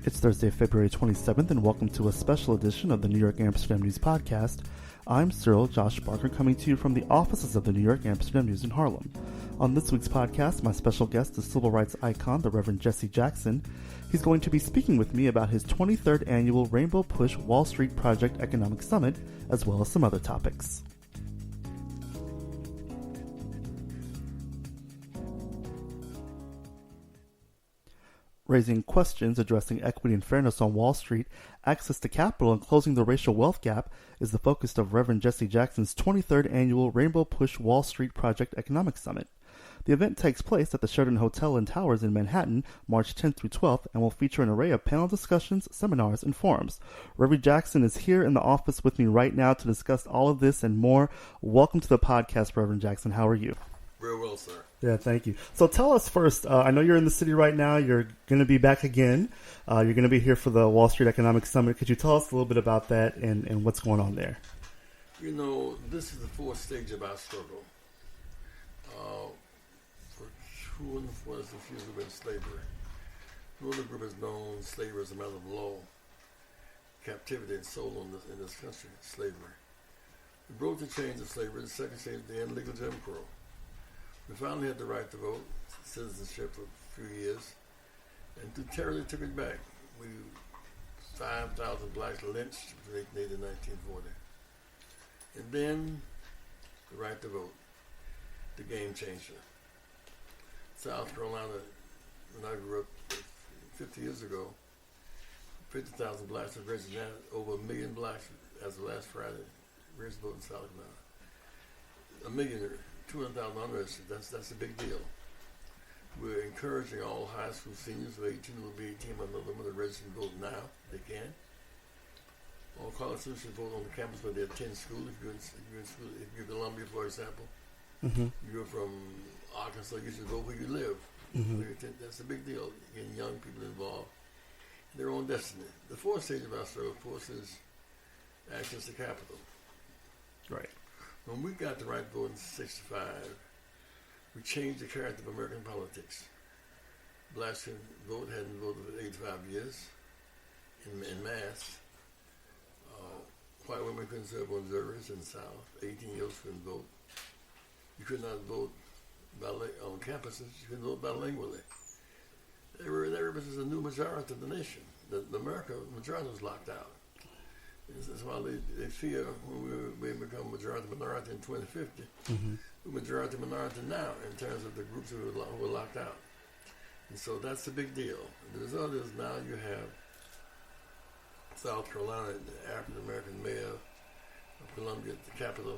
It's Thursday, February 27th, and welcome to a special edition of the New York Amsterdam News Podcast. I'm Cyril Josh Barker, coming to you from the offices of the New York Amsterdam News in Harlem. On this week's podcast, my special guest is civil rights icon, the Reverend Jesse Jackson. He's going to be speaking with me about his 23rd annual Rainbow Push Wall Street Project Economic Summit, as well as some other topics. Raising questions addressing equity and fairness on Wall Street, access to capital, and closing the racial wealth gap is the focus of Reverend Jesse Jackson's 23rd annual Rainbow Push Wall Street Project Economic Summit. The event takes place at the Sheraton Hotel and Towers in Manhattan, March 10th through 12th, and will feature an array of panel discussions, seminars, and forums. Reverend Jackson is here in the office with me right now to discuss all of this and more. Welcome to the podcast, Reverend Jackson. How are you? Real well, sir. Yeah, thank you. So tell us first, I know you're in the city right now. You're going to be back again. You're going to be here for the Wall Street Economic Summit. Could you tell us a little bit about that and what's going on there? You know, this is the fourth stage of our struggle. For true and for us, if you've been slavery. No other group has known slavery as a matter of law, captivity and soul in this country, slavery. We broke the chains of slavery, the second change, the end legal Jim Crow. We finally had the right to vote, citizenship for a few years, and through terror they took it back. 5,000 blacks lynched between 1880 and 1940. And then the right to vote, the game changer. South Carolina, when I grew up 50 years ago, 50,000 blacks have registered, over 1 million blacks as of last Friday registered vote in South Carolina. 1 million. 200,000 unregistered, that's a big deal. We're encouraging all high school seniors who are 18 will be 18 on the limit to register and vote now, if they can. All college students should vote on the campus where they attend school. If you're in school, if you're in Columbia, for example, you're from Arkansas, you should vote where you live. That's a big deal, getting young people involved in their own destiny. The fourth stage of our struggle, of course, is access to capital. Right. When we got the right to vote in 1965, we changed the character of American politics. Blacks hadn't voted for 85 years in mass. White women couldn't serve on juries in the South. 18-year-olds couldn't vote. You could not vote on campuses. You couldn't vote bilingually. That represents a new majority of the nation. The majority was locked out. That's why they fear when we become majority minority in 2050. We're majority minority now in terms of the groups who were locked out. And so that's a big deal. The result is now you have South Carolina, the African American mayor of Columbia at the Capitol,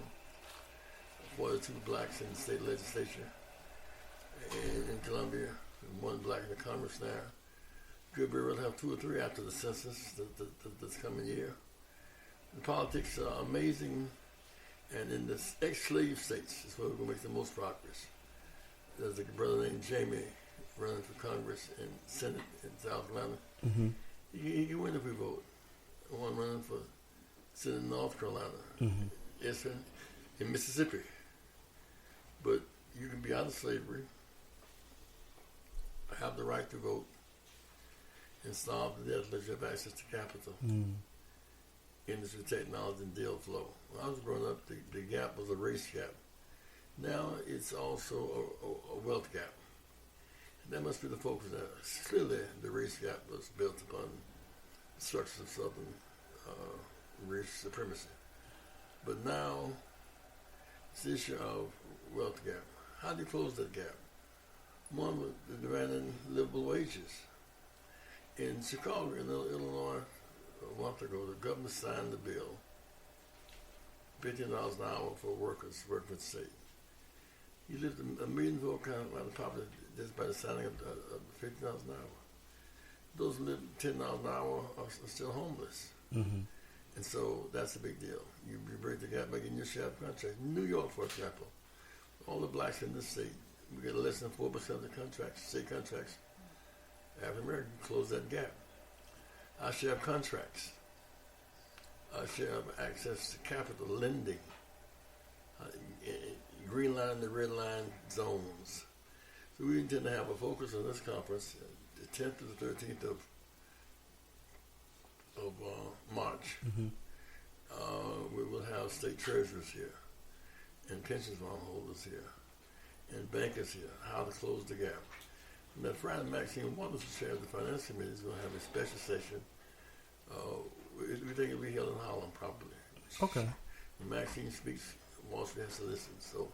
42 blacks in the state legislature in Columbia, and 1 black in the Congress now. Could be able to have 2 or 3 after the census this coming year. The politics are amazing, and in the ex-slave states is where we're going to make the most progress. There's a brother named Jamie running for Congress and Senate in South Carolina. He can win if we vote. One running for Senate in North Carolina. It's in Mississippi. But you can be out of slavery, have the right to vote, and solve the death that you have access to capital. Industry, technology, and deal flow. When I was growing up, the gap was a race gap. Now it's also a wealth gap. And that must be the focus now. Clearly, the race gap was built upon the structures of Southern race supremacy. But now, it's the issue of wealth gap. How do you close that gap? One, with the demanding livable wages. In Chicago, in Illinois, a month ago, the governor signed the bill, $15 an hour for workers working for the state. You lift a million vote count by the population just by the signing of $15 an hour. Those who live $10 an hour are still homeless. And so that's a big deal. You break the gap by getting your share of contracts. New York, for example, all the blacks in this state, we get less than 4% of the contracts, state contracts. African American close that gap. Our share of contracts, our share of access to capital, lending, green line and the red line zones. So we intend to have a focus on this conference, the 10th to the 13th of of March, Mm-hmm. we will have state treasurers here, and pension fund holders here, and bankers here, how to close the gap. And that Friday, Maxine Waters, the chair of the Finance Committee, is going to have a special session. We think it'll be held in Holland properly. Okay. When Maxine speaks, Wall Street has to listen. So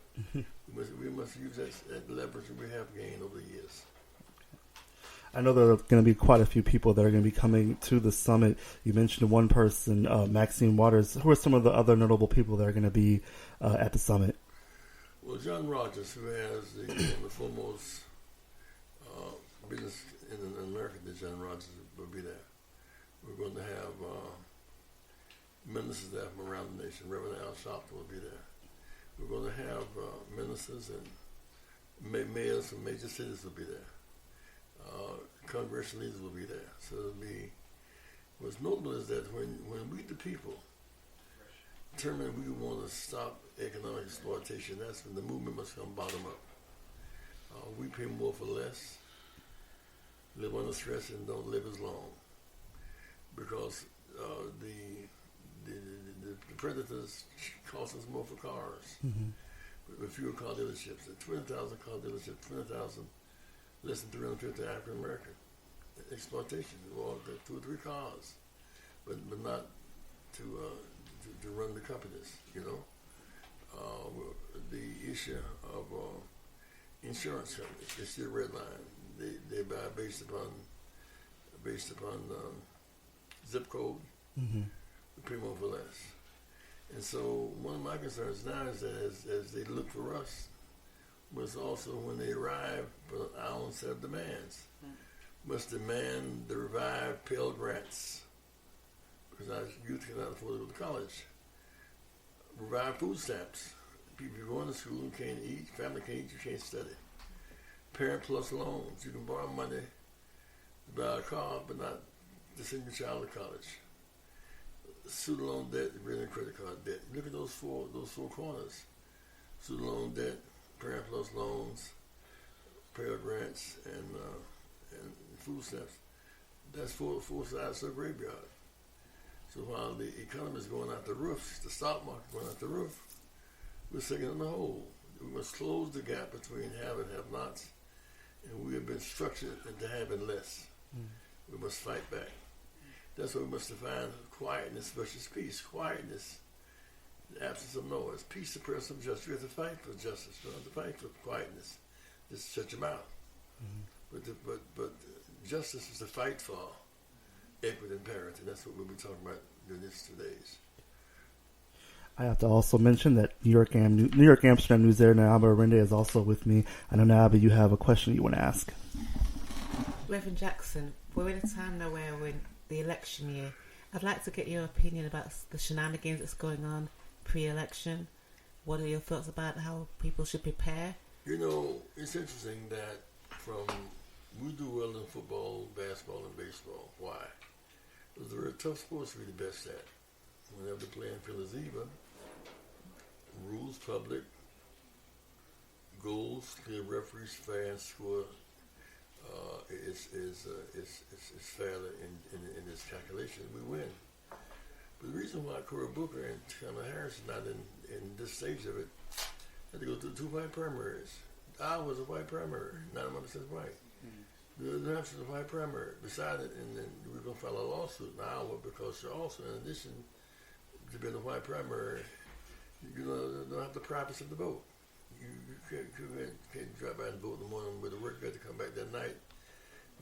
we must use that leverage that we have gained over the years. I know there are going to be quite a few people that are going to be coming to the summit. You mentioned one person, Maxine Waters. Who are some of the other notable people that are going to be at the summit? Well, John Rogers, who has the foremost business in America, John Rogers will be there. We're going to have ministers there from around the nation. Reverend Al Sharpton will be there. We're going to have ministers and mayors from major cities will be there. Congressional leaders will be there. So it'll be, what's notable is that when we the people determine we want to stop economic exploitation, that's when the movement must come bottom up. We pay more for less, live under stress, and don't live as long. Because the predators cost us more for cars. Mm-hmm. With fewer car dealerships, 20,000 car dealerships, 20,000 less than 350 African American exploitation. Well, 2 or 3 cars, but not to run the companies. You know, the issue of insurance companies. They still redline. They buy based upon zip code. Mm-hmm. We pay more for less. And so one of my concerns now is that as they look for us, was also when they arrive for our own set of demands. Must demand the revived Pell Grants, because our youth cannot afford to go to college. Revive food stamps. People, you're going to school and can't eat, family can't eat, you can't study. Parent plus loans. You can borrow money to buy a car, but not to send your child to college. Student loan debt, really credit card debt. Look at those four corners. Student loan debt, parent plus loans, Pell Grants, and food stamps. That's four sides of a graveyard. So while the economy is going out the roof, the stock market going out the roof, we're sinking in the hole. We must close the gap between have and have-nots, and we have been structured into having less. We must fight back. That's why we must define quietness versus peace. Quietness, the absence of noise. Peace, the presence of justice. We have to fight for justice. We don't have to fight for quietness. Just shut your mouth. Mm-hmm. But justice is the fight for equity and parity. And that's what we'll be talking about during these 2 days. I have to also mention that New York Amsterdam News editor Naba Arende is also with me. I know, Naba, you have a question you want to ask. Reverend Jackson, we're in a time now where we're in the election year. I'd like to get your opinion about the shenanigans that's going on pre-election. What are your thoughts about how people should prepare? You know, it's interesting that we do well in football, basketball, and baseball. Why? Those are very tough sports to be the best at. Whenever the playing field is even, rules public, goals clear, referees fair, and score is fair in this calculation. We win. But the reason why Cory Booker and Kamala Harris is not in this stage of it, had to go through 2 white primaries. Iowa was a white primary, 91% white. New Hampshire is a white primary. Besides it, and then we're going to file a lawsuit in Iowa because you're also, in addition to being a white primary, you don't have the privacy of the vote. You can't drive by and vote in the morning with the work. You have to come back that night,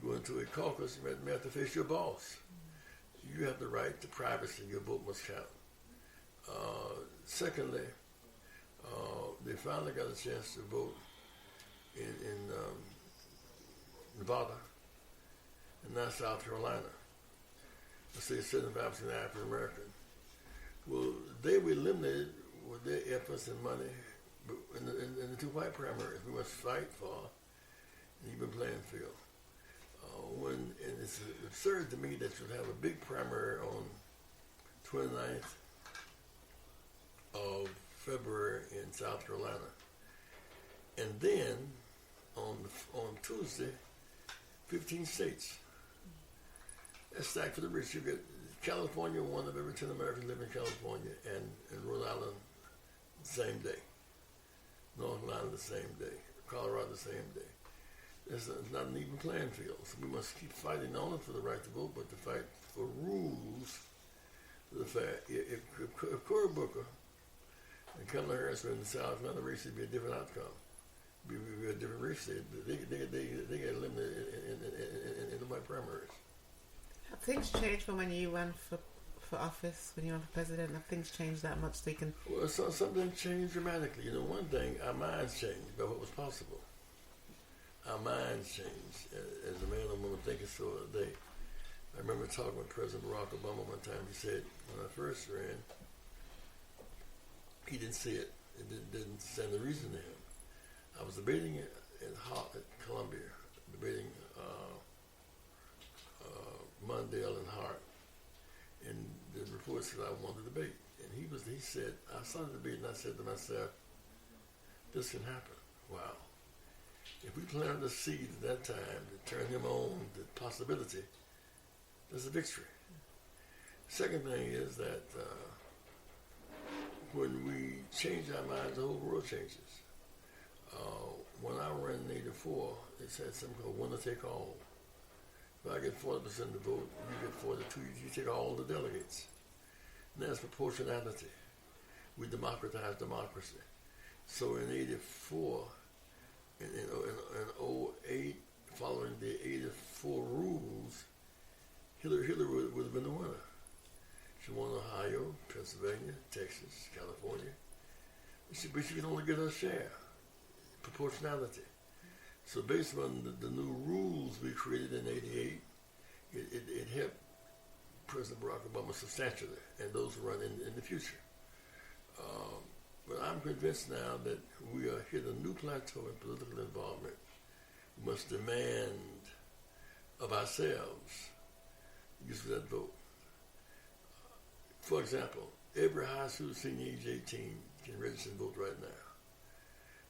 go into a caucus, you may have to face your boss. You have the right to privacy. Your vote must count. Secondly, they finally got a chance to vote in Nevada and now South Carolina. Let's say 75% African American. Well, they were eliminated with their efforts and money in the 2 white primaries. We must fight for an even playing field. And it's absurd to me that you'll have a big primary on 29th of February in South Carolina. And then on Tuesday, 15 states. That's stacked for the rich. You get California, 1 of every 10 Americans live in California, and in Rhode Island, the same day. North Carolina, the same day. Colorado, the same day. It's not an even playing field. So we must keep fighting not only for the right to vote, but to fight for rules. The fact, if Cory Booker and Kamala Harris were in the South Carolina race, it'd be a different outcome. It'd be a different race. They get eliminated in the white primaries. Have things changed from when you ran for office, when you ran for president? Have things changed that much so you can... Well, something changed dramatically. You know, one thing, our minds changed about what was possible. Our minds changed as a man or woman thinking so a day. I remember talking with President Barack Obama one time. He said, when I first ran, he didn't see it. It didn't stand the reason to him. I was debating at Columbia, debating Mondale and Hart, and the report said I wanted to debate. And he said, I saw the debate and I said to myself, this can happen. Wow. If we planted a seed at that time to turn him on to possibility, there's a victory. Second thing is that when we change our minds, the whole world changes. When I ran in 84, it said something called winner take all. If I get 40% of the vote, you get 42, you take all the delegates. And that's proportionality. We democratize democracy. So in 84, in 08, following the 84 rules, Hillary would have been the winner. She won Ohio, Pennsylvania, Texas, California. But she could only get her share. Proportionality. So based on the new rules we created in 88, it helped President Barack Obama substantially and those who run in the future. But I'm convinced now that we are hit a new plateau in political involvement. We must demand of ourselves use of that vote. For example, every high school senior age 18 can register and vote right now.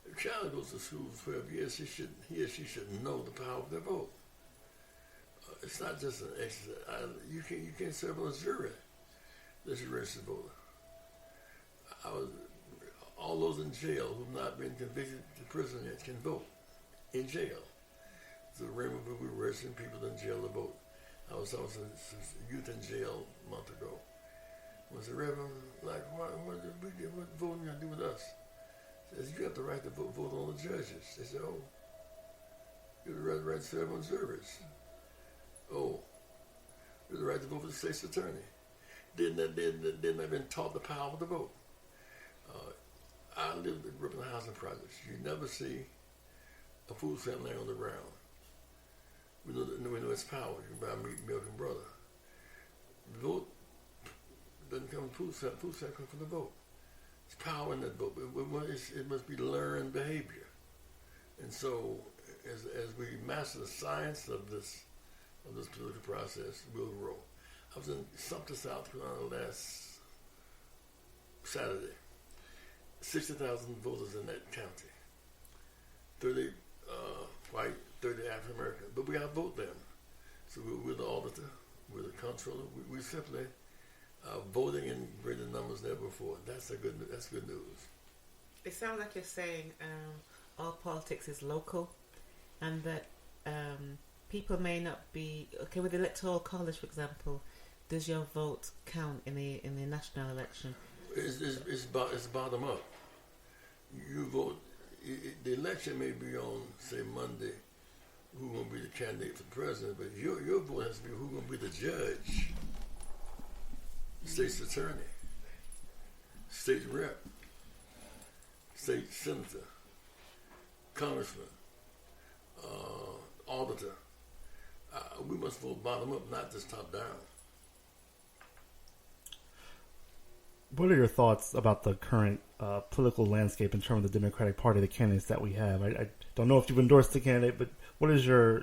If a child goes to school for 12 years, he or she should know the power of their vote. It's not just an exercise. You can't serve on a jury unless you're a registered voter. All those in jail who've not been convicted to prison yet can vote in jail. So we were registering people in jail to vote. I was talking to some youth in jail a month ago. I said, Reverend, like, what voting got to do with us? He says, you have the right to vote on the judges. They said, oh, you have the right to serve on juries. Oh, you have the right to vote for the state's attorney. They've not been taught the power of the vote. I lived in Brooklyn housing projects. You never see a food stamp laying on the ground. We know its power. You can buy meat, milk, and butter. The vote doesn't come from food stamp. Food stamp comes from the vote. It's power in that vote. It must be learned behavior. And so, as we master the science of this political process, we'll grow. I was in Sumter, South Carolina last Saturday. 60,000 voters in that county. 30 white, 30 African American. But we outvote them. So we're the auditor, we're the controller. We simply voting in greater numbers than ever before. That's good news. It sounds like you're saying all politics is local, and that people may not be okay with the electoral college, for example. Does your vote count in the national election? It's bottom up. You vote. The election may be on, say, Monday, who's going to be the candidate for president, but your vote has to be who's going to be the judge, state's attorney, state rep, state senator, congressman, auditor. We must vote bottom up, not just top down. What are your thoughts about the current political landscape in terms of the Democratic Party, the candidates that we have? I don't know if you've endorsed the candidate, but what is your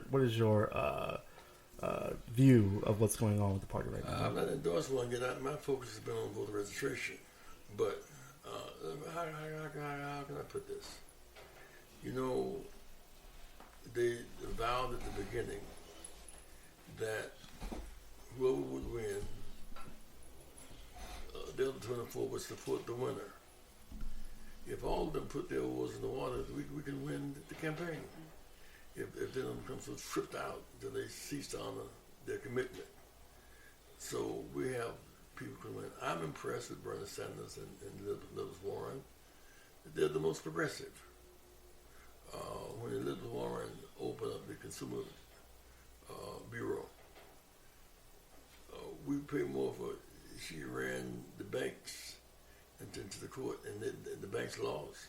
view of what's going on with the party right now? I'm not endorsed one yet. My focus has been on voter registration. But how can I put this? You know, they vowed at the beginning that whoever would win for would support the winner. If all of them put their oars in the water, we can win the campaign. If they don't become so tripped out that they cease to honor their commitment. So we have people who can win. I'm impressed with Bernie Sanders and Elizabeth Warren. They're the most progressive. When Elizabeth Warren opened up the Consumer Bureau, we pay more for. She ran the banks into the court, and the banks lost.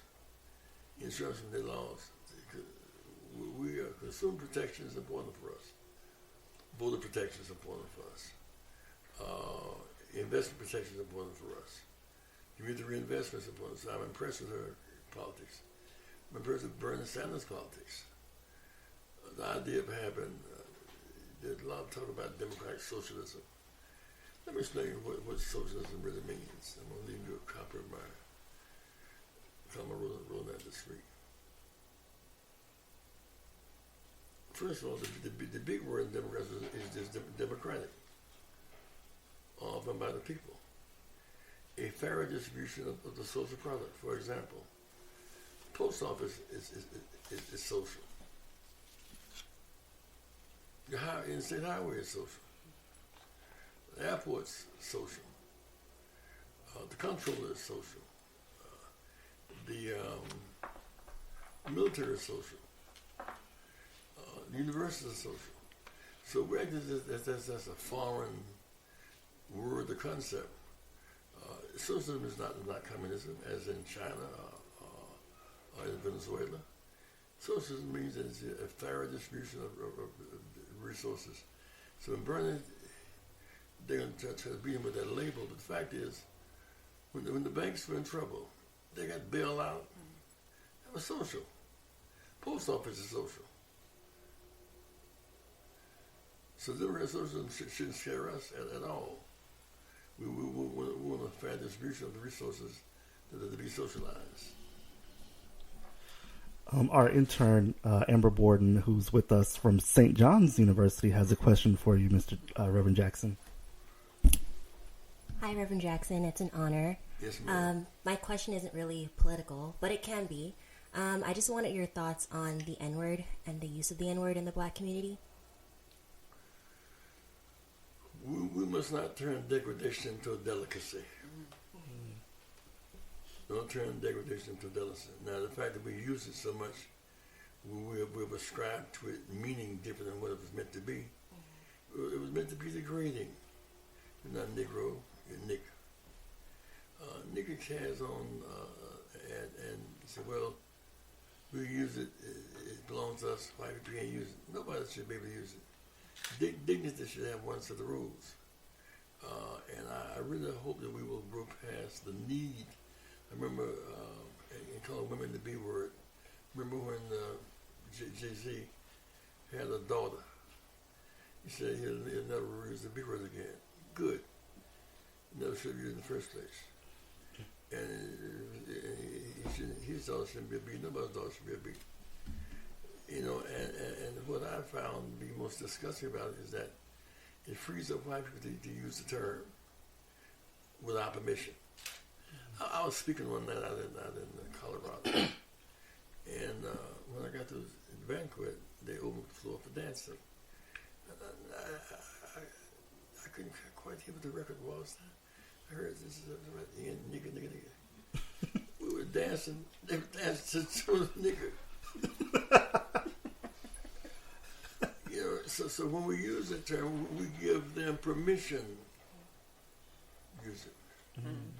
Insurance they lost. We are consumer protection is important for us. Voter protection is important for us. Investment protection is important for us. Community reinvestment is important. So I'm impressed with her politics. I'm impressed with Bernie Sanders' politics. The idea of having, there's a lot of talk about democratic socialism. Let me explain what socialism really means. I'm going to leave you a copy of my rolling down the street. First of all, the big word in democracy is just democratic. All run by the people. A fairer distribution of the social product. For example, post office is social. The interstate highway is social. The airport's social. The comptroller is social. The military is social. The university is social. So we act that's a foreign word, the concept. Socialism is not communism, as in China or in Venezuela. Socialism means that it's a fair distribution of resources. So in Bernie, they're going to try to beat him with that label. But the fact is, when the banks were in trouble, they got bailed out. That was social. Post office is social. So socialism shouldn't scare us at all. We want a fair distribution of the resources that are to be socialized. Our intern, Amber Borden, who's with us from St. John's University, has a question for you, Mr. Reverend Jackson. Hi, Reverend Jackson. It's an honor. Yes, ma'am. My question isn't really political, but it can be. I just wanted your thoughts on the N-word and the use of the N-word in the black community. We must not turn degradation into a delicacy. Don't turn degradation into a delicacy. Now, the fact that we use it so much, we've ascribed to it meaning different than what it was meant to be. It was meant to be degrading. You're not Negro, you're Nick. Nick has on, and said, well, we use it, it belongs to us, white people can't use it. Nobody should be able to use it. Dignity should have one set of rules. And I really hope that we will grow past the need. I remember calling women the B word. Remember when Jay-Z had a daughter. He said he'll never use the B word again. Good. Never should have used it in the first place. And his daughter shouldn't be a B. Nobody's daughter should be a B. You know, and what I found to be most disgusting about it is that it frees up white people to use the term without permission. I was speaking one night out in Colorado, and when I got to the banquet, they opened the floor for dancing. I couldn't quite hear what the record was. I heard this is nigga. We were dancing. They were dancing to nigga. You know, so when we use the term, we give them permission to use it. Mm-hmm.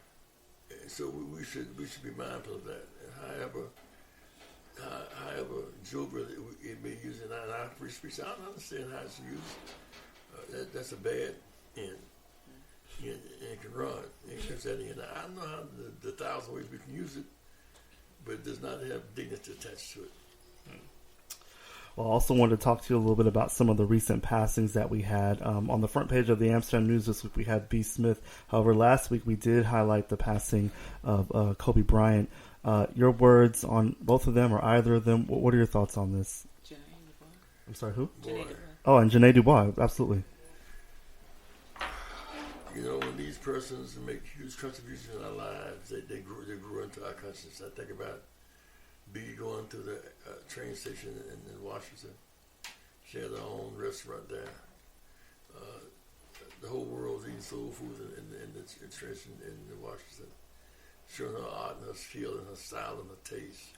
So we should be mindful of that. And however jovial it may use it, and I free speech, I don't understand how it's used. That's a bad end. It can run. It can that end. I don't know how the thousand ways we can use it, but it does not have dignity attached to it. Well, I also wanted to talk to you a little bit about some of the recent passings that we had. On the front page of the Amsterdam News this week, we had B. Smith. However, last week we did highlight the passing of Kobe Bryant. Your words on both of them or either of them, what are your thoughts on this? Janae Dubois. I'm sorry, who? Janae Dubois. Oh, and Janae Dubois, absolutely. You know, when these persons who make huge contributions in our lives. They grew into our consciousness. I think about B going to the train station in Washington. She had her own restaurant there. The whole world was eating soul food in the train in Washington. Showing her art and her skill and her style and her taste.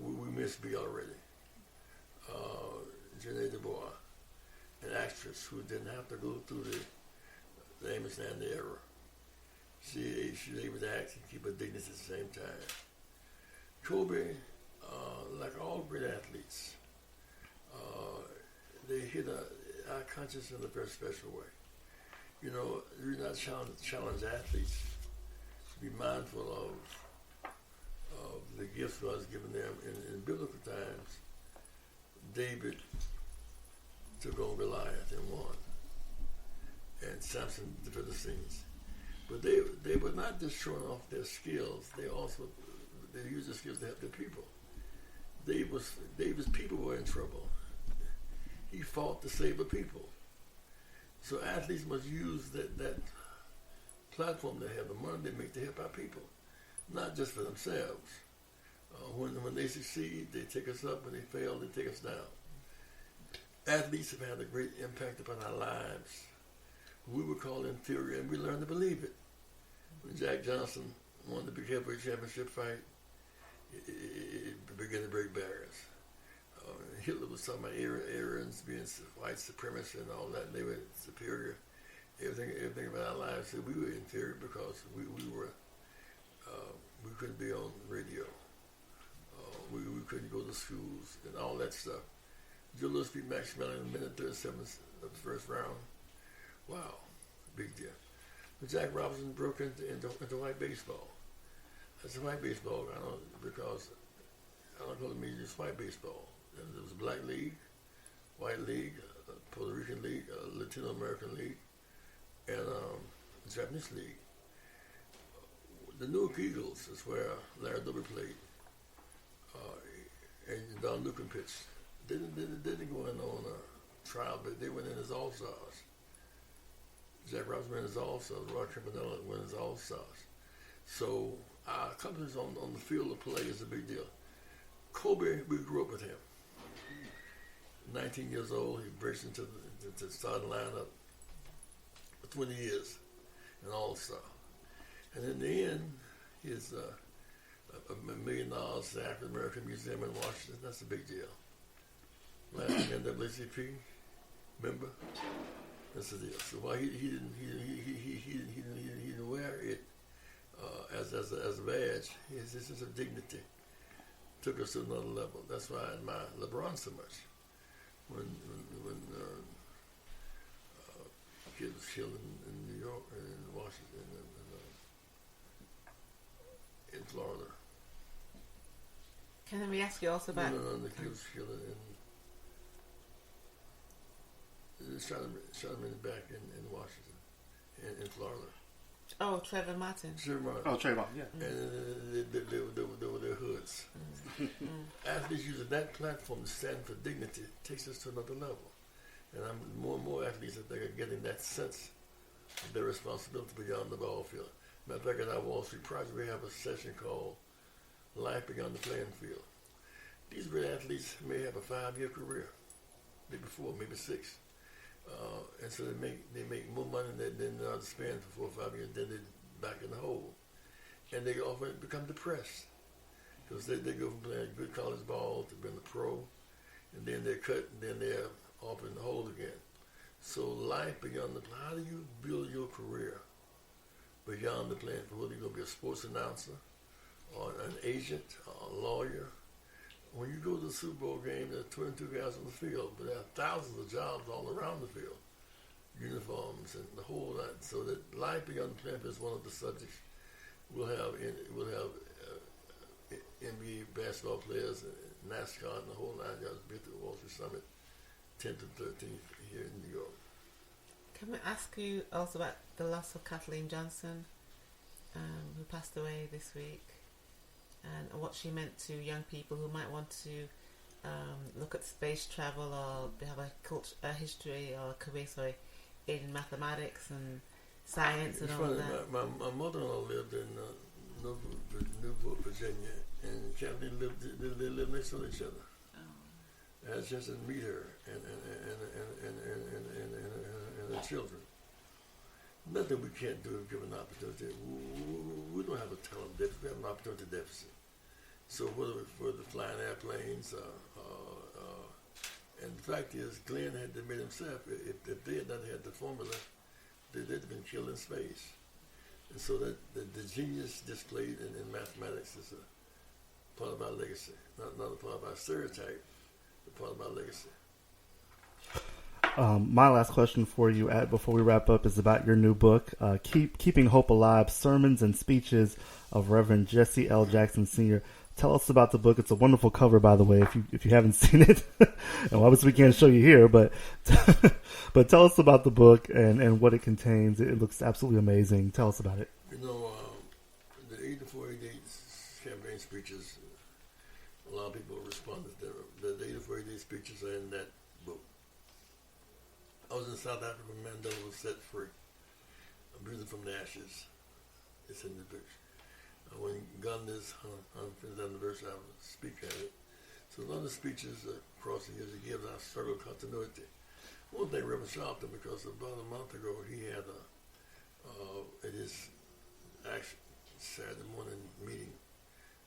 We miss B already. Janae DuBois, an actress who didn't have to go through the Amos and the era. She was able to act and keep her dignity at the same time. Kobe, like all great athletes, they hit our conscience in a very special way. You know, the reason I challenge athletes to be mindful of the gifts God has given them in biblical times. David took on Goliath and won, and Samson the Philistines. But they were not just showing off their skills; they used their skills to help their people. David's people were in trouble. He fought to save the people. So athletes must use that platform they have, the money they make to help our people, not just for themselves. When they succeed, they take us up. When they fail, they take us down. Athletes have had a great impact upon our lives. We were called inferior, and we learned to believe it. When Jack Johnson won the big heavyweight championship fight, it began to break barriers. Hitler was talking about Aryans being white supremacists and all that, and they were superior. Everything about our lives said we were inferior because we couldn't be on radio. We couldn't go to schools and all that stuff. Joe Louis beat Max Mellon in a minute 37 of the first round. Wow, big deal. But Jack Robinson broke into white baseball. That's white baseball. Because I don't call it major, it's white baseball. And there was a black league, white league, Puerto Rican league, Latino American league, and the Japanese league. The Newark Eagles is where Larry Doby played, and Don Lucan pitched. They didn't go in on a trial, but they went in as All-Stars. Jack Robinson went as All-Stars. Roy Campanella went as All-Stars. So our companies on the field of play is a big deal. Kobe, we grew up with him. 19 years old, he breaks into the starting lineup for 20 years, an All-Star. And in the end, he's $1 million to the African American Museum in Washington. That's a big deal. Last NAACP member. That's the deal. So why he didn't wear it as a badge. His sense of dignity took us to another level. That's why I admire LeBron so much. When kid was killed in New York and in Washington and in Florida. Can we ask you also about? No, the kid was killed in shot him in the back in Washington, in Florida. Oh, Trayvon Martin. Oh, Trayvon, yeah. And they were their hoods. Athletes using that platform to stand for dignity takes us to another level. And more and more athletes I think are getting that sense of their responsibility beyond the ball field. Matter of fact, at our Wall Street project, we have a session called Life Beyond the Playing Field. These great athletes may have a 5-year career, maybe 4, maybe 6. And so they make more money than they ought to spend for 4 or 5 years, then they're back in the hole. And they often become depressed because they go from playing good college ball to being a pro, and then they're cut, and then they're off in the hole again. So life beyond the how do you build your career beyond the playing field? Whether you're going to be a sports announcer or an agent or a lawyer. When you go to the Super Bowl game, there are 22 guys on the field, but there are thousands of jobs all around the field, uniforms and the whole lot. So that life beyond the playing field is one of the subjects. We'll have NBA basketball players, NASCAR, and the whole 9 yards. Be at the Wall Street Summit, 10th and 13th here in New York. Can we ask you also about the loss of Kathleen Johnson, who passed away this week? And what she meant to young people who might want to look at space travel or have a history or a career, in mathematics and science and It's all funny, that. my mother-in-law lived in Newport, Virginia, and Kathleen they lived next to each other. I had a chance to meet her and her children. Nothing we can't do if given an opportunity. We don't have a talent deficit. We have an opportunity deficit. So whether it's for the flying airplanes, and the fact is, Glenn had to admit himself, if they had not had the formula, they'd have been killed in space. And so that the genius displayed in mathematics is a part of our legacy, not a part of our stereotype, but part of our legacy. My last question for you, before we wrap up, is about your new book, Keeping Hope Alive, Sermons and Speeches of Reverend Jesse L. Jackson Sr. Tell us about the book. It's a wonderful cover, by the way, if you haven't seen it. And obviously we can't show you here, but but tell us about the book and what it contains. It looks absolutely amazing. Tell us about it. You know, the 84-88 campaign speeches, a lot of people responded to them. The 84-88 speeches are in that book. I was in South Africa when Mandela was set free. Breathing from the Ashes. It's in the book. When Gandhi's 150th anniversary, I would speak at it. So a lot of speeches across the years he gives our struggle continuity. One thing, Reverend Sharpton, because about a month ago he had at his Saturday morning meeting,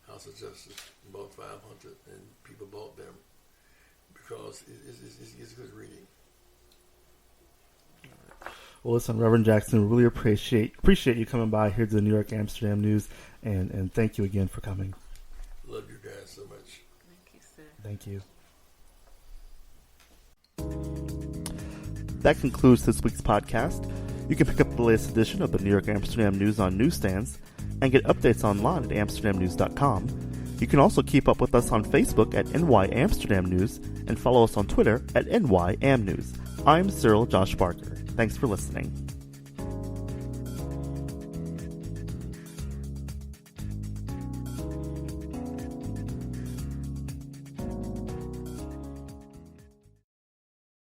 House of Justice, about 500, and people bought them because it's good reading. Well, listen, Reverend Jackson, really appreciate you coming by here to the New York Amsterdam News, and thank you again for coming. Love you guys so much. Thank you, sir. Thank you. That concludes this week's podcast. You can pick up the latest edition of the New York Amsterdam News on newsstands and get updates online at amsterdamnews.com. You can also keep up with us on Facebook at NY Amsterdam News and follow us on Twitter at NYAmNews. I'm Cyril Josh Barker. Thanks for listening.